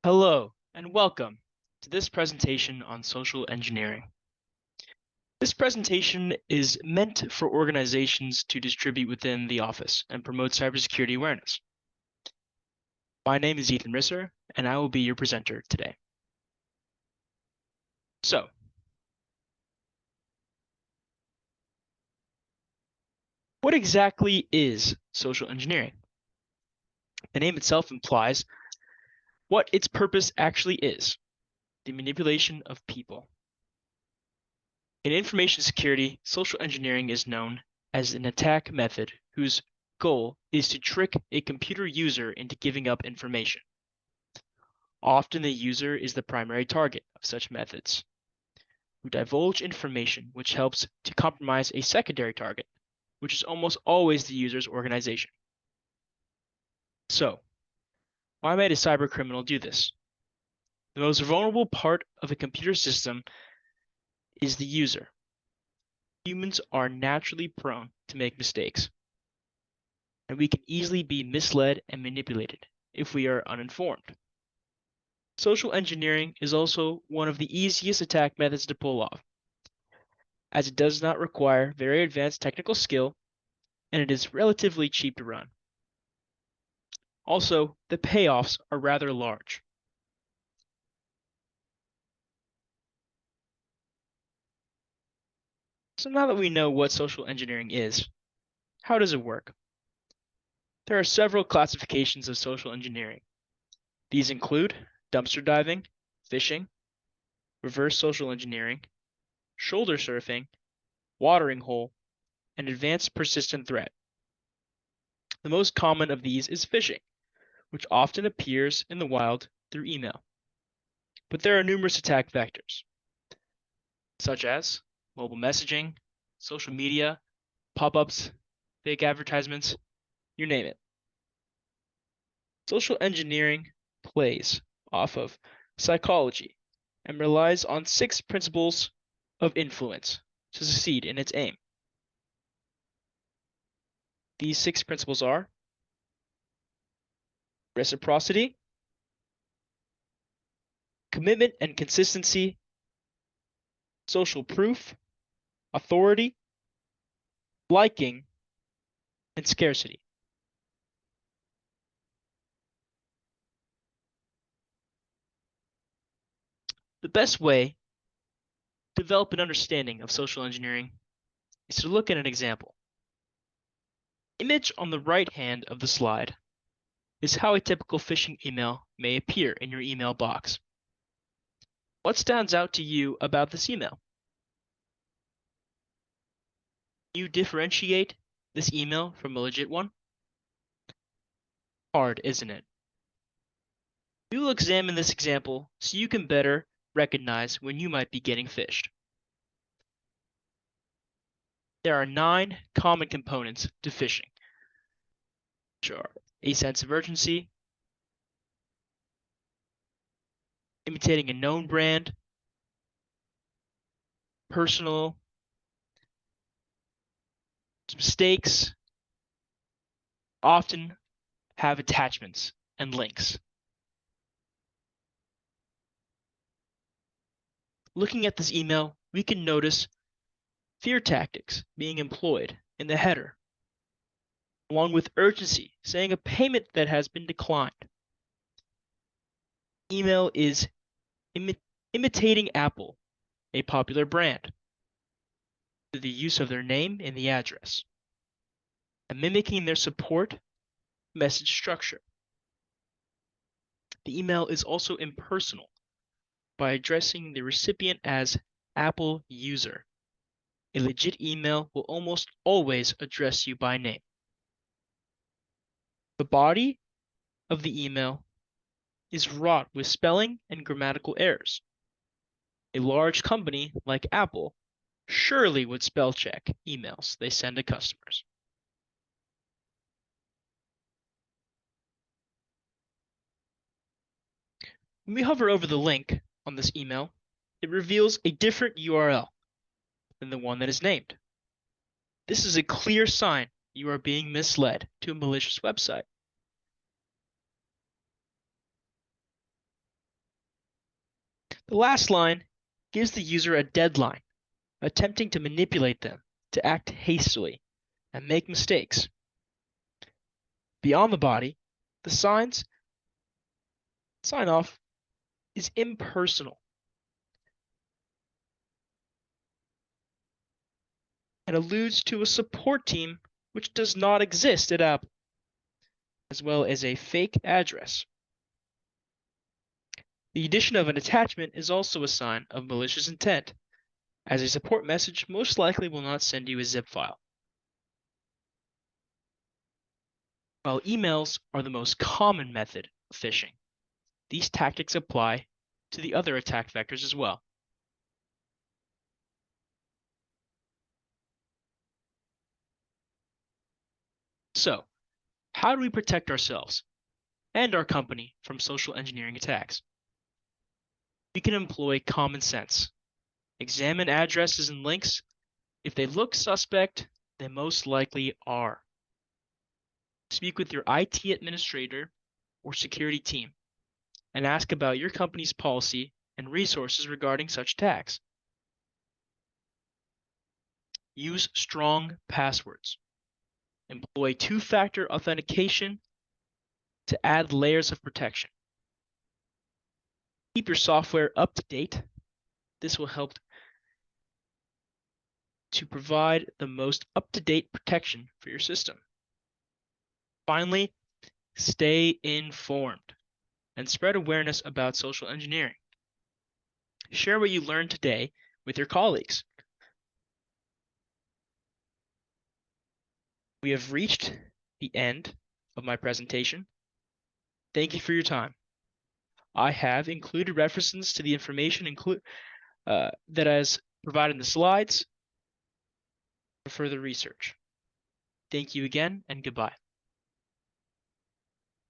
Hello, and welcome to this presentation on social engineering. This presentation is meant for organizations to distribute within the office and promote cybersecurity awareness. My name is Ethan Risser, and I will be your presenter today. So, what exactly is social engineering? The name itself implies what its purpose actually is: the manipulation of people. In information security, social engineering is known as an attack method whose goal is to trick a computer user into giving up information. Often the user is the primary target of such methods, who divulge information which helps to compromise a secondary target, which is almost always the user's organization. So, why might a cybercriminal do this? The most vulnerable part of a computer system is the user. Humans are naturally prone to make mistakes, and we can easily be misled and manipulated if we are uninformed. Social engineering is also one of the easiest attack methods to pull off, as it does not require very advanced technical skill and it is relatively cheap to run. Also, the payoffs are rather large. So now that we know what social engineering is, how does it work? There are several classifications of social engineering. These include dumpster diving, phishing, reverse social engineering, shoulder surfing, watering hole, and advanced persistent threat. The most common of these is phishing, which often appears in the wild through email. But there are numerous attack vectors, such as mobile messaging, social media, pop-ups, fake advertisements, you name it. Social engineering plays off of psychology and relies on 6 principles of influence to succeed in its aim. These 6 principles are reciprocity, commitment and consistency, social proof, authority, liking, and scarcity. The best way to develop an understanding of social engineering is to look at an example. Image on the right hand of the slide is how a typical phishing email may appear in your email box. What stands out to you about this email? Can you differentiate this email from a legit one? Hard, isn't it? We will examine this example so you can better recognize when you might be getting phished. There are 9 common components to phishing, which are a sense of urgency, imitating a known brand, personal mistakes, often have attachments and links. Looking at this email, we can notice fear tactics being employed in the header, along with urgency, saying a payment that has been declined. Email is imitating Apple, a popular brand, through the use of their name in the address, and mimicking their support message structure. The email is also impersonal by addressing the recipient as Apple user. A legit email will almost always address you by name. The body of the email is wrought with spelling and grammatical errors. A large company like Apple surely would spell check emails they send to customers. When we hover over the link on this email, it reveals a different URL than the one that is named. This is a clear sign you are being misled to a malicious website. The last line gives the user a deadline, attempting to manipulate them to act hastily and make mistakes. Beyond the body, the sign off is impersonal and alludes to a support team which does not exist at Apple, as well as a fake address. The addition of an attachment is also a sign of malicious intent, as a support message most likely will not send you a zip file. While emails are the most common method of phishing, these tactics apply to the other attack vectors as well. So, how do we protect ourselves and our company from social engineering attacks? We can employ common sense. Examine addresses and links. If they look suspect, they most likely are. Speak with your IT administrator or security team and ask about your company's policy and resources regarding such attacks. Use strong passwords. Employ two-factor authentication to add layers of protection. Keep your software up to date. This will help to provide the most up-to-date protection for your system. Finally, stay informed and spread awareness about social engineering. Share what you learned today with your colleagues. We have reached the end of my presentation. Thank you for your time. I have included references to the information that is provided in the slides for further research. Thank you again, and goodbye.